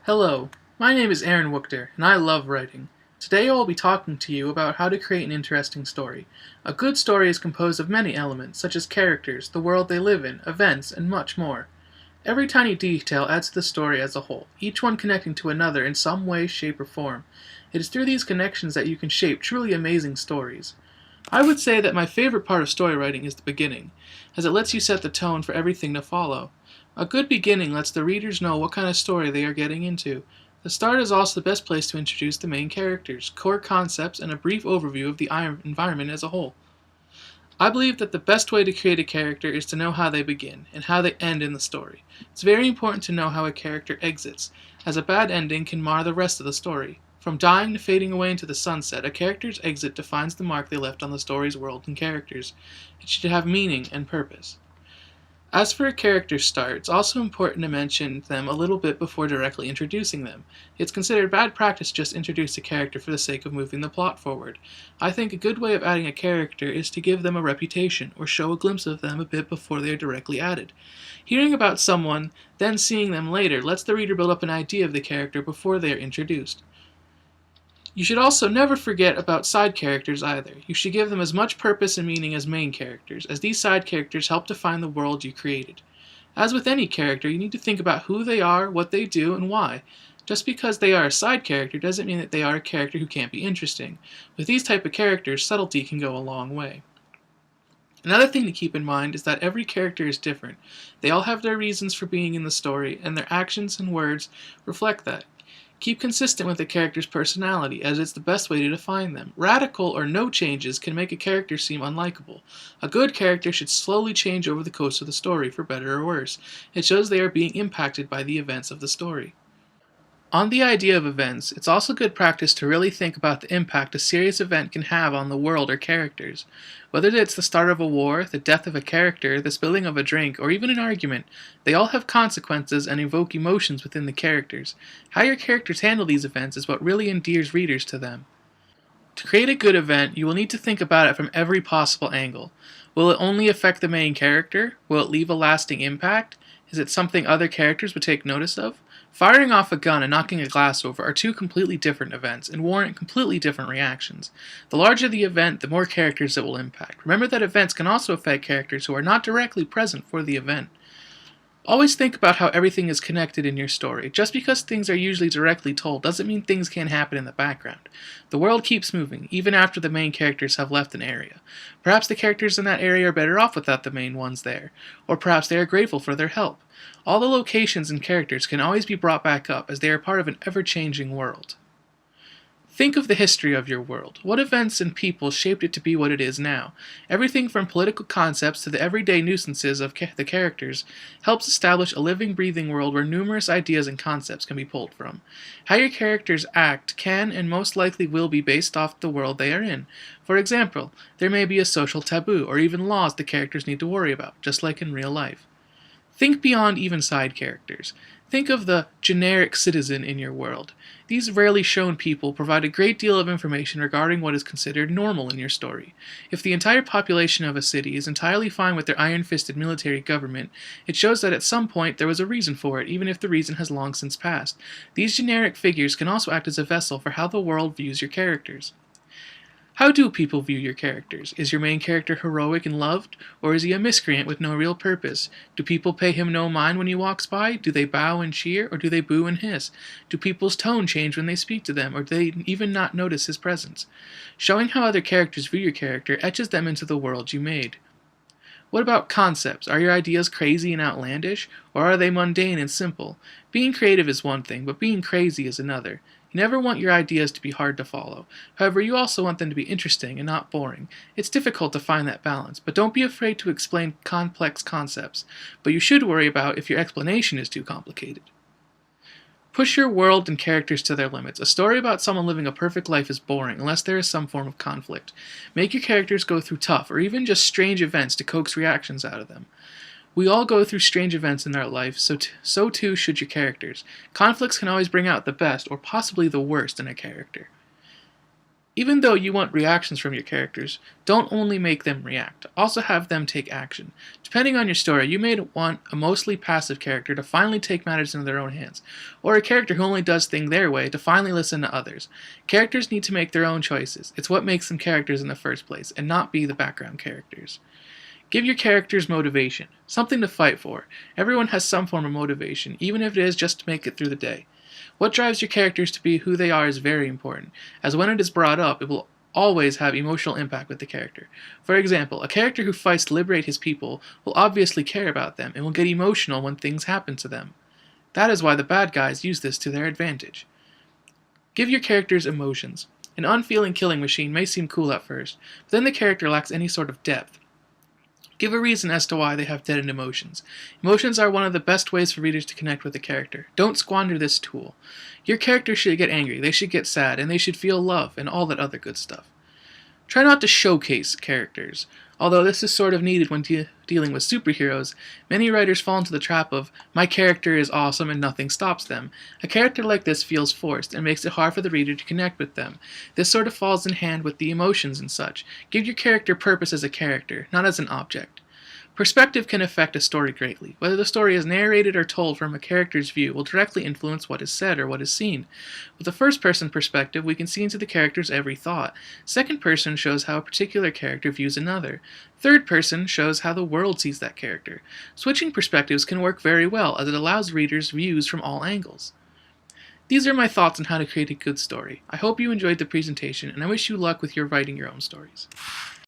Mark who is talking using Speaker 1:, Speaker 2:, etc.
Speaker 1: Hello, my name is Aaron Wuchter, and I love writing. Today I will be talking to you about how to create an interesting story. A good story is composed of many elements, such as characters, the world they live in, events, and much more. Every tiny detail adds to the story as a whole, each one connecting to another in some way, shape, or form. It is through these connections that you can shape truly amazing stories. I would say that my favorite part of story writing is the beginning, as it lets you set the tone for everything to follow. A good beginning lets the readers know what kind of story they are getting into. The start is also the best place to introduce the main characters, core concepts, and a brief overview of the environment as a whole. I believe that the best way to create a character is to know how they begin and how they end in the story. It's very important to know how a character exits, as a bad ending can mar the rest of the story. From dying to fading away into the sunset, a character's exit defines the mark they left on the story's world and characters. It should have meaning and purpose. As for a character's start, it's also important to mention them a little bit before directly introducing them. It's considered bad practice to just introduce a character for the sake of moving the plot forward. I think a good way of adding a character is to give them a reputation, or show a glimpse of them a bit before they are directly added. Hearing about someone, then seeing them later, lets the reader build up an idea of the character before they are introduced. You should also never forget about side characters either. You should give them as much purpose and meaning as main characters, as these side characters help define the world you created. As with any character, you need to think about who they are, what they do, and why. Just because they are a side character doesn't mean that they are a character who can't be interesting. With these type of characters, subtlety can go a long way. Another thing to keep in mind is that every character is different. They all have their reasons for being in the story, and their actions and words reflect that. Keep consistent with the character's personality, as it's the best way to define them. Radical or no changes can make a character seem unlikable. A good character should slowly change over the course of the story, for better or worse. It shows they are being impacted by the events of the story. On the idea of events, it's also good practice to really think about the impact a serious event can have on the world or characters. Whether it's the start of a war, the death of a character, the spilling of a drink, or even an argument, they all have consequences and evoke emotions within the characters. How your characters handle these events is what really endears readers to them. To create a good event, you will need to think about it from every possible angle. Will it only affect the main character? Will it leave a lasting impact? Is it something other characters would take notice of? Firing off a gun and knocking a glass over are two completely different events and warrant completely different reactions. The larger the event, the more characters it will impact. Remember that events can also affect characters who are not directly present for the event. Always think about how everything is connected in your story. Just because things are usually directly told doesn't mean things can't happen in the background. The world keeps moving, even after the main characters have left an area. Perhaps the characters in that area are better off without the main ones there, or perhaps they are grateful for their help. All the locations and characters can always be brought back up as they are part of an ever-changing world. Think of the history of your world. What events and people shaped it to be what it is now? Everything from political concepts to the everyday nuisances of the characters helps establish a living, breathing world where numerous ideas and concepts can be pulled from. How your characters act can and most likely will be based off the world they are in. For example, there may be a social taboo or even laws the characters need to worry about, just like in real life. Think beyond even side characters. Think of the generic citizen in your world. These rarely shown people provide a great deal of information regarding what is considered normal in your story. If the entire population of a city is entirely fine with their iron-fisted military government, it shows that at some point there was a reason for it, even if the reason has long since passed. These generic figures can also act as a vessel for how the world views your characters. How do people view your characters? Is your main character heroic and loved, or is he a miscreant with no real purpose? Do people pay him no mind when he walks by? Do they bow and cheer, or do they boo and hiss? Do people's tone change when they speak to them, or do they even not notice his presence? Showing how other characters view your character etches them into the world you made. What about concepts? Are your ideas crazy and outlandish, or are they mundane and simple? Being creative is one thing, but being crazy is another. You never want your ideas to be hard to follow. However, you also want them to be interesting and not boring. It's difficult to find that balance, but don't be afraid to explain complex concepts. But you should worry about if your explanation is too complicated. Push your world and characters to their limits. A story about someone living a perfect life is boring unless there is some form of conflict. Make your characters go through tough or even just strange events to coax reactions out of them. We all go through strange events in our life, so too should your characters. Conflicts can always bring out the best or possibly the worst in a character. Even though you want reactions from your characters, don't only make them react, also have them take action. Depending on your story, you may want a mostly passive character to finally take matters into their own hands, or a character who only does things their way to finally listen to others. Characters need to make their own choices. It's what makes them characters in the first place, and not be the background characters. Give your characters motivation, something to fight for. Everyone has some form of motivation, even if it is just to make it through the day. What drives your characters to be who they are is very important, as when it is brought up, it will always have emotional impact with the character. For example, a character who fights to liberate his people will obviously care about them and will get emotional when things happen to them. That is why the bad guys use this to their advantage. Give your characters emotions. An unfeeling killing machine may seem cool at first, but then the character lacks any sort of depth. Give a reason as to why they have deadened emotions. Emotions are one of the best ways for readers to connect with the character. Don't squander this tool. Your character should get angry, they should get sad, and they should feel love, and all that other good stuff. Try not to showcase characters. Although this is sort of needed when dealing with superheroes, many writers fall into the trap of, my character is awesome and nothing stops them. A character like this feels forced and makes it hard for the reader to connect with them. This sort of falls in hand with the emotions and such. Give your character purpose as a character, not as an object. Perspective can affect a story greatly. Whether the story is narrated or told from a character's view will directly influence what is said or what is seen. With a first-person perspective, we can see into the character's every thought. Second person shows how a particular character views another. Third person shows how the world sees that character. Switching perspectives can work very well, as it allows readers views from all angles. These are my thoughts on how to create a good story. I hope you enjoyed the presentation, and I wish you luck with your writing your own stories.